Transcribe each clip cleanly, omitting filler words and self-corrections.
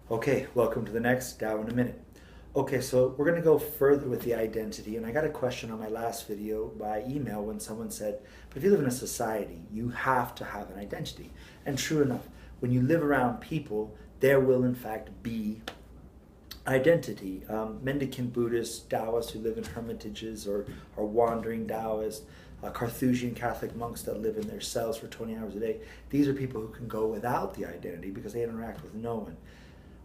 Okay, welcome to the next Tao in a Minute. Okay, so we're going to go further with the identity. And I got a question on my last video by email when someone said, but if you live in a society, you have to have an identity. And true enough, when you live around people, there will in fact be identity. Mendicant Buddhists, Taoists who live in hermitages or wandering Taoists, Carthusian Catholic monks that live in their cells for 20 hours a day. These are people who can go without the identity because they interact with no one.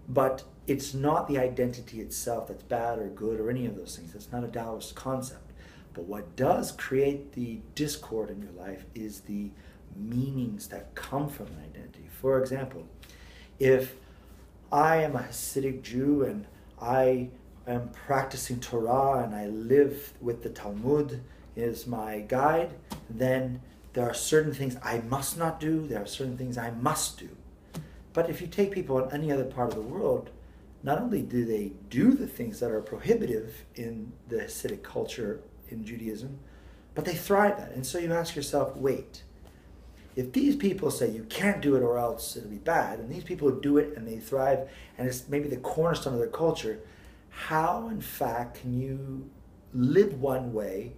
But it's not the identity itself that's bad or good or any of those things. That's not a Taoist concept. But what does create the discord in your life is the meanings that come from an identity. For example, if I am a Hasidic Jew and I am practicing Torah and I live with the Talmud as my guide, then there are certain things I must not do, there are certain things I must do. But if you take people in any other part of the world, not only do they do the things that are prohibitive in the Hasidic culture in Judaism, but they thrive at it. And so you ask yourself, wait, if these people say you can't do it or else it'll be bad, and these people do it and they thrive, and it's maybe the cornerstone of their culture, how in fact can you live one way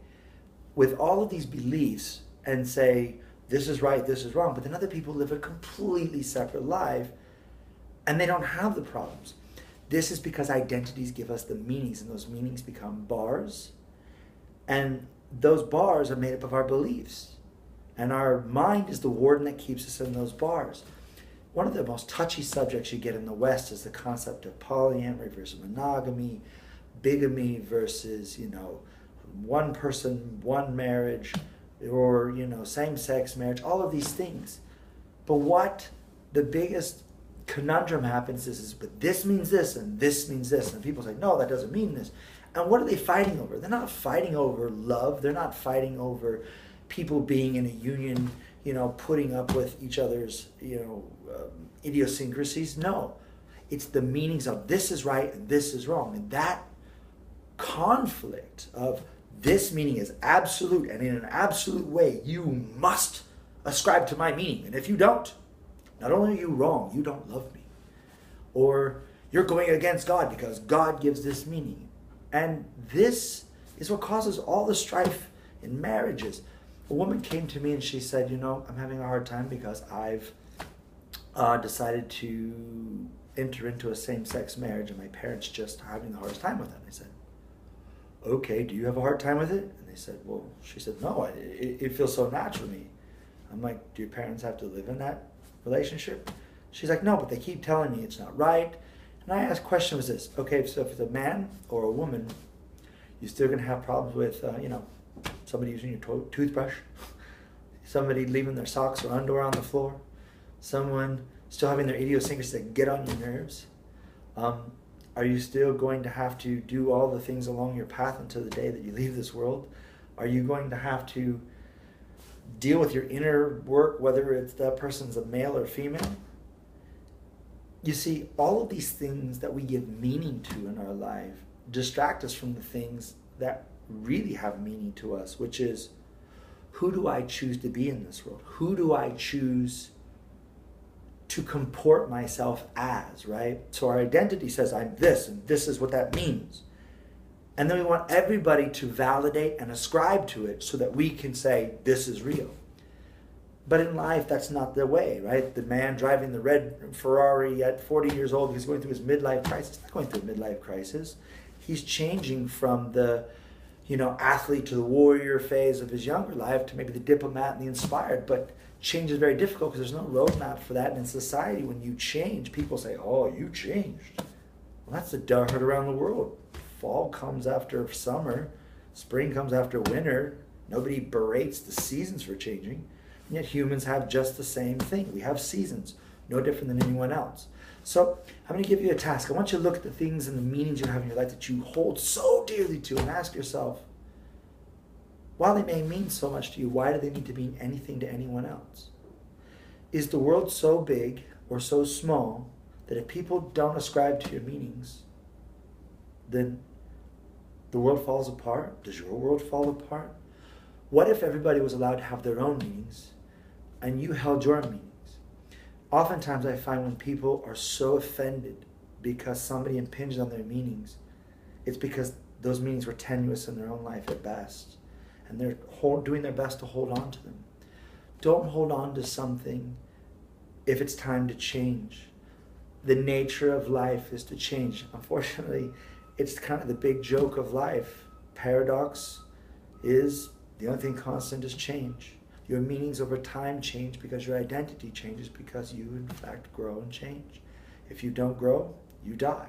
with all of these beliefs and say, this is right, this is wrong, but then other people live a completely separate life and they don't have the problems. This is because identities give us the meanings, and those meanings become bars, and those bars are made up of our beliefs, and our mind is the warden that keeps us in those bars. One of the most touchy subjects you get in the West is the concept of polyamory versus monogamy, bigamy versus, one person, one marriage, or same-sex marriage, all of these things. But what the biggest conundrum happens is but this means this and this means this, and people say no, that doesn't mean this. And what are they fighting over? They're not fighting over love. They're not fighting over people being in a union, putting up with each other's idiosyncrasies. No, it's the meanings of this is right and this is wrong, and that conflict of this meaning is absolute, and in an absolute way, you must ascribe to my meaning. And if you don't, not only are you wrong, you don't love me. Or you're going against God because God gives this meaning. And this is what causes all the strife in marriages. A woman came to me and she said, I'm having a hard time because I've decided to enter into a same-sex marriage, and my parents just are having the hardest time with it. And I said, okay, do you have a hard time with it? And they said, well, she said, no, it feels so natural to me. I'm like, do your parents have to live in that relationship? She's like, no, but they keep telling me it's not right. And I asked, question was this, okay, so if it's a man or a woman, you're still going to have problems with, somebody using your toothbrush, somebody leaving their socks or underwear on the floor, someone still having their idiosyncrasies that get on your nerves. Are you still going to have to do all the things along your path until the day that you leave this world? Are you going to have to deal with your inner work, whether it's that person's a male or female? You see, all of these things that we give meaning to in our life distract us from the things that really have meaning to us, which is, who do I choose to be in this world? Who do I choose to comport myself as, right? So our identity says I'm this, and this is what that means. And then we want everybody to validate and ascribe to it so that we can say, this is real. But in life, that's not the way, right? The man driving the red Ferrari at 40 years old, he's going through his midlife crisis. He's not going through a midlife crisis. He's changing from the, athlete to the warrior phase of his younger life to maybe the diplomat and the inspired. But change is very difficult because there's no roadmap for that. And in society, when you change, people say, oh, you changed. Well, that's the herd around the world. Fall comes after summer. Spring comes after winter. Nobody berates the seasons for changing. And yet humans have just the same thing. We have seasons, no different than anyone else. So I'm going to give you a task. I want you to look at the things and the meanings you have in your life that you hold so dearly to, and ask yourself, while they may mean so much to you, why do they need to mean anything to anyone else? Is the world so big or so small that if people don't ascribe to your meanings, then the world falls apart? Does your world fall apart? What if everybody was allowed to have their own meanings and you held your meanings? Oftentimes I find when people are so offended because somebody impinged on their meanings. It's because those meanings were tenuous in their own life at best. And they're doing their best to hold on to them. Don't hold on to something if it's time to change. The nature of life is to change. Unfortunately, it's kind of the big joke of life. Paradox is the only thing constant is change. Your meanings over time change because your identity changes, because you, in fact, grow and change. If you don't grow, you die.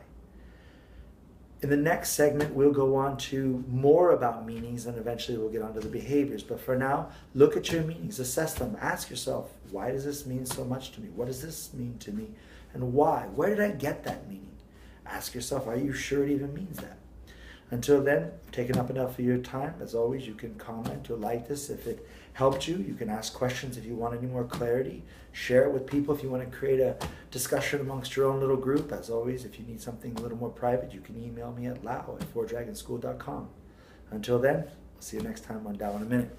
In the next segment, we'll go on to more about meanings, and eventually we'll get onto the behaviors. But for now, look at your meanings, assess them, ask yourself, why does this mean so much to me? What does this mean to me? And why? Where did I get that meaning? Ask yourself, are you sure it even means that? Until then, I've taken up enough of your time. As always, you can comment or like this if it helped you. You can ask questions if you want any more clarity. Share it with people if you want to create a discussion amongst your own little group. As always, if you need something a little more private, you can email me at lao@fourdragonschool.com. Until then, I'll see you next time on Tao in a Minute.